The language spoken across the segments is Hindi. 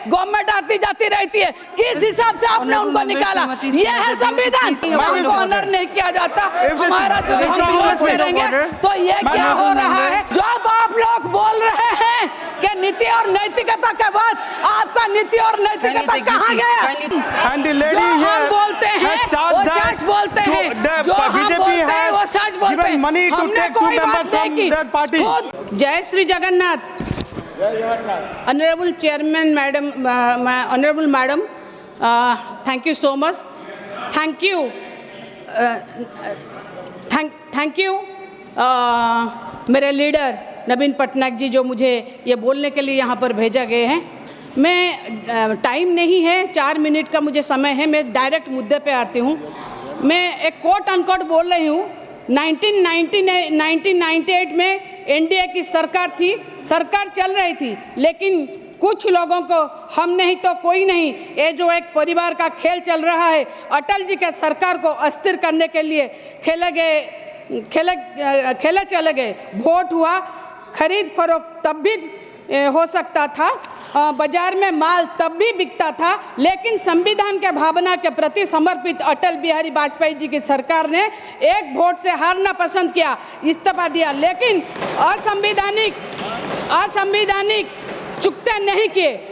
गवर्नमेंट आती जाती रहती है, किस हिसाब से आपने उनको निकाला? ये है संविधान। हमको ऑनर नहीं किया जाता, हमारा जो हम विरोध करेंगे तो ये क्या हो रहा है? जब आप लोग बोल रहे हैं कि नीति और नैतिकता के बाद आपका नीति और नैतिकता कहाँ गया? जो हम बोलते हैं वो सच बोलते हैं, जो हम बोलते हैं वो सच बोलते हैं, हमने कोई बात नहीं की। जय Shri Jagannath. Honorable Chairman, Madam, Honorable Madam, thank you so much. Thank you. Thank you. मेरे लीडर नवीन पटनायक जी जो मुझे ये बोलने के लिए यहाँ पर भेजा गए हैं। मैं टाइम नहीं है, 4 मिनट का मुझे समय है, मैं डायरेक्ट मुद्दे पे आती हूँ। मैं एक कोट अनकोट बोल रही हूँ। 1998 में एनडीए की सरकार थी, सरकार चल रही थी, लेकिन कुछ लोगों को हम नहीं तो कोई नहीं, ये जो एक परिवार का खेल चल रहा है, अटल जी के सरकार को अस्थिर करने के लिए खेले चले गए। वोट हुआ, खरीद फरोख्त तब भी हो सकता था, बाजार में माल तब भी बिकता था, लेकिन संविधान के भावना के प्रति समर्पित अटल बिहारी वाजपेयी जी की सरकार ने एक वोट से हारना पसंद किया, इस्तीफा दिया, लेकिन असंवैधानिक चुकते नहीं किए।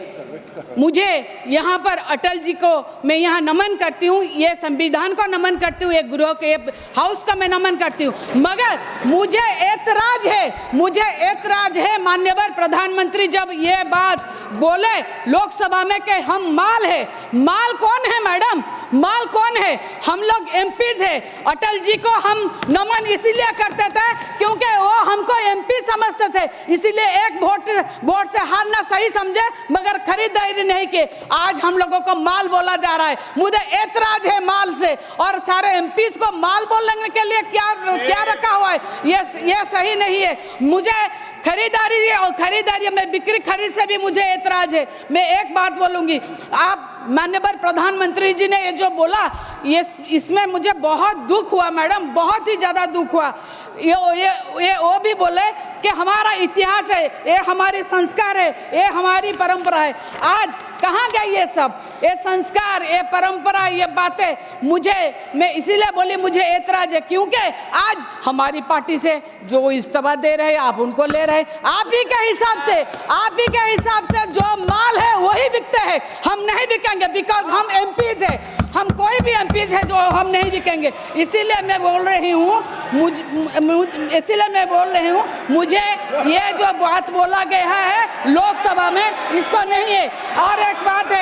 मुझे यहाँ पर अटल जी को मैं यहाँ नमन करती हूँ, ये संविधान को नमन करती हूँ, ये गृह के हाउस का मैं नमन करती हूँ, मगर मुझे ऐतराज है माननीय प्रधानमंत्री जब ये बात बोले लोकसभा में कि हम माल है। माल कौन है मैडम? माल कौन है? हम लोग एमपीज है। अटल जी को हम नमन इसीलिए करते थे क्योंकि वो हमको एमपी समझते थे, इसीलिए एक वोट से हारना सही समझे, मगर खरीदारी नहीं की। आज हम लोगों को माल बोला जा रहा है, मुझे ऐतराज है माल से, और सारे एमपीज को माल बोलने के लिए क्या रखा हुआ है, ये सही नहीं है। मुझे खरीदारी में बिक्री खरीद से भी मुझे ऐतराज है। मैं एक बात बोलूँगी, आप माननीय प्रधानमंत्री जी ने ये जो बोला, ये इसमें मुझे बहुत दुख हुआ मैडम, बहुत ही ज़्यादा दुख हुआ। ये वो भी बोले कि हमारा इतिहास है, ये हमारे संस्कार है, ये हमारी परंपरा है। आज कहाँ गए ये सब, ये संस्कार, ये परंपरा, ये बातें? मैं इसीलिए बोली मुझे ऐतराज है क्योंकि आज हमारी पार्टी से जो इस्तीफा दे रहे हैं आप उनको ले रहे हैं। आप ही के हिसाब से जो माल है वही बिकते हैं, हम नहीं बिकेंगे, बिकॉज हम एमपीज है, हम कोई भी एमपीज है जो हम नहीं बिकेंगे। इसीलिए मैं बोल रही हूँ, मुझे ये जो बात बोला गया है लोकसभा में, इसको नहीं है। और एक बात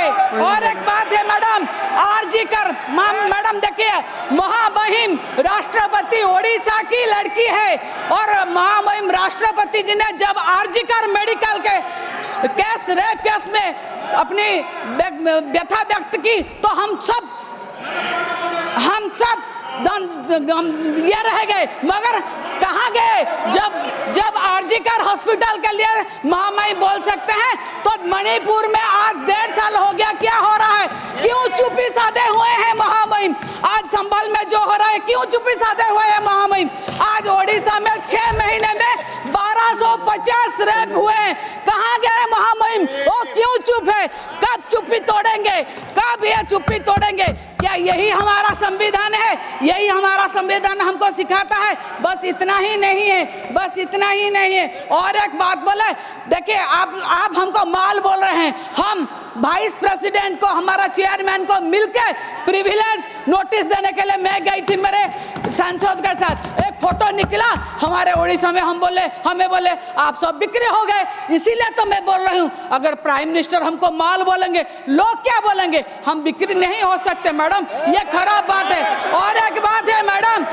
है मैडम, आरजी कर मैडम देखिए, महामहिम राष्ट्रपति ओडिशा की लड़की है, और महामहिम राष्ट्रपति जी ने जब आरजी कर मेडिकल के रेप केस में अपनी व्यथा व्यक्त की तो हम सब ये रह गए, मगर कहाँ गए? जब आरजीकर हॉस्पिटल के लिए महामहिम बोल सकते हैं तो मणिपुर में आज 1.5 साल हो गया, क्या हो रहा है? क्यों चुप्पी साधे हुए हैं महामहिम? आज संभल में जो हो रहा है, क्यों चुप्पी साधे हुए हैं महामहिम? आज ओडिशा में 6 महीने में 1250 रेप हुए हैं, कहाँ गए महामहिम? वो क्यों चुप है? कब चुप्पी तोड़ेंगे? कब ये चुप्पी तोड़ेंगे? क्या यही हमारा संविधान है? यही हमारा संविधान हमको सिखाता है? बस इतना ही नहीं है। और एक बात बोले, देखिए आप हमको माल बोल रहे हैं, हम वाइस प्रेसिडेंट को, हमारा चेयरमैन को मिलकर प्रिविलेज नोटिस देने के लिए मैं गई थी मेरे सांसद के साथ, एक फोटो निकला हमारे उड़ीसा में, हमें बोले आप सब बिक्री हो गए। इसीलिए तो मैं बोल रही हूँ, अगर प्राइम मिनिस्टर हमको माल बोलेंगे, लोग क्या बोलेंगे? हम बिक्री नहीं हो सकते मैडम, ये खराब बात है। और एक बात है मैडम,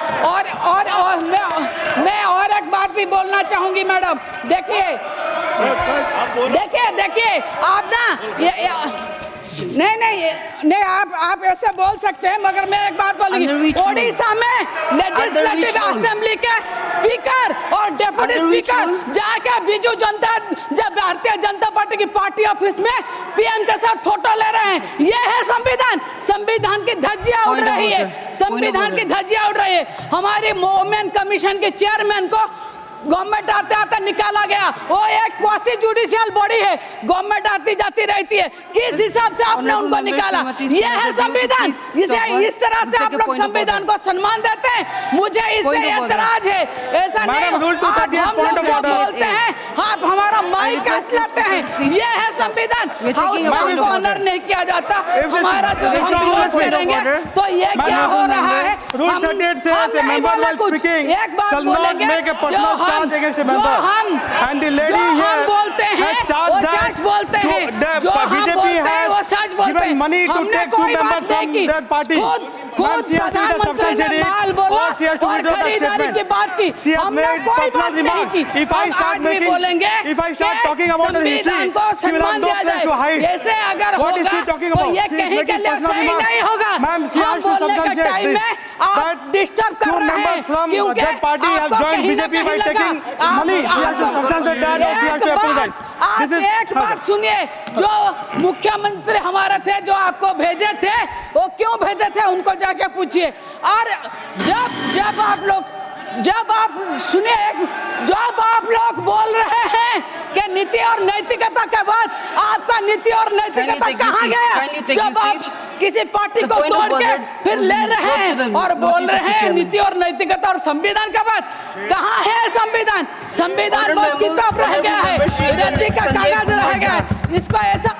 मैं और एक बात भी बोलना चाहूंगी मैडम। देखिए आप ना नहीं आप ऐसे बोल सकते हैं, मगर मैं एक बात बोलूंगी, ओडिशा में लेजिस्लेटिव असेंबली के स्पीकर और डेप्यूटी स्पीकर जाके जब भारतीय जनता पार्टी की पार्टी ऑफिस में पीएम के साथ फोटो ले रहे हैं। ये है संविधान की धज्जियां उड़ रही है, हमारी वुमेन कमीशन के चेयरमैन को गवर्नमेंट आते आते निकाला गया। वो एक क्वासी जुडिशियल बॉडी है, गवर्नमेंट आती जाती रहती है, किस हिसाब से आपने उनको निकाला? ये है संविधान? इसे इस तरह से आप लोग संविधान को सम्मान देते हैं? मुझे इससे एतराज है। ऐसा नहीं, हम लोग जो बोलते हैं आप हमारा माइक काट लेते हैं। ये है संविधान, हाउस को ऑनर नहीं किया जाता। हमारा जो हम विरोध करेंगे तो ये क्या हो रहा है? Rule 38 says a member while speaking shall not make a personal charge against a member. And the lady here has charged that the BJP has given money to take two members from their party. Ma'am, she has to be the substantiated or she has to withdraw the statement. She has made personal remarks. If I start talking about the history, she will have no place to hide. What is she talking about? She is making personal remarks. Ma'am, she has to substantiate this. That two members from that party have joined BJP by taking money. She has to substantiate that or she has to apologize. आप एक बात सुनिए, जो मुख्यमंत्री हमारे थे जो आपको भेजे थे, वो क्यों भेजे थे उनको जाके पूछिए। और जब आप सुनिए, जब आप लोग बोल रहे हैं कि नीति और नैतिकता के बाद आपका नीति और नैतिकता कहाँ गया? जब आप किसी पार्टी को तोड़ के फिर ले रहे हैं और बोल रहे हैं नीति और नैतिकता और संविधान का बात, कहाँ है संविधान? संविधान बस किताब रह गया है, रद्दी का कागज रह गया है। इसको ऐसा